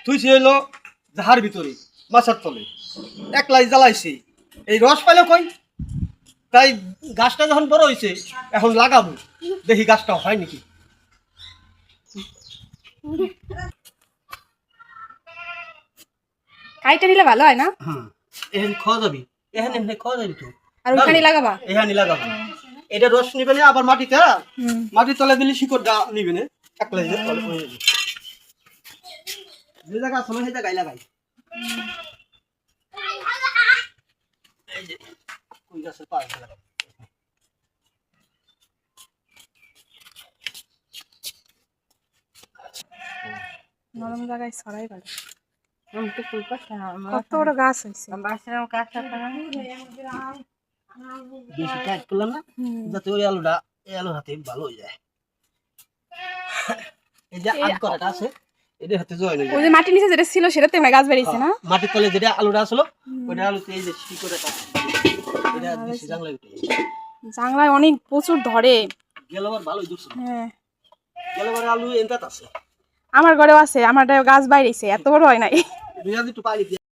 থুইছি হইলো জাহার ভিতরে মাছের তলে একলাই জ্বালাইছি এই রস পাইলো কই তাই গাছটা যখন বড় হয়েছে এখন লাগাবো দেখি গাছটা হয় নাকি কাইটা নিলে ভালো হয় না? হ্যাঁ এখন খাওয়া যাবি এখানে খাওয়া যাবি তো আর ওখানে লাগাবা? এখানে লাগাবো এটা রস নিবে না আবার মাটিতে মাটির তলে দিলে শিকড়টা নিবে না একলাই যে জায়গা আছে সেই জায়গায় লাগাই কই গাছের পায়ে লাগাই নরম জায়গায় ছড়াই ভালো। আমি তো ফুল পাচ্ছি না কত বড় গাছ হয়েছে। বাসের কাজটা বেশি টাইট করলাম না যাতে ওই আলুটা এই আলুর হাতে ভালো হয়ে যায় এই যে আট করাটা আছে এদের হাতে জয়েন হয়ে ওই যায় যে মাটির নিচে যেটা ছিল সেটাতে গাছ বেরিয়েছে না? মাটির তলে যেটা আলুটা আসলো ওইটা আলুতে এই যে শিকড়টা এটা বেশি জাংলা উঠে জাংলায় অনেক প্রচুর ধরে। গেলবার ভালোই দুসো হ্যাঁ গেলবার আলু এনতাত আছে আমার ঘরেও আছে, আমারটা গাছ বাইরেছে, এত বড় হয় নাই। দুই হাজার একটু পানি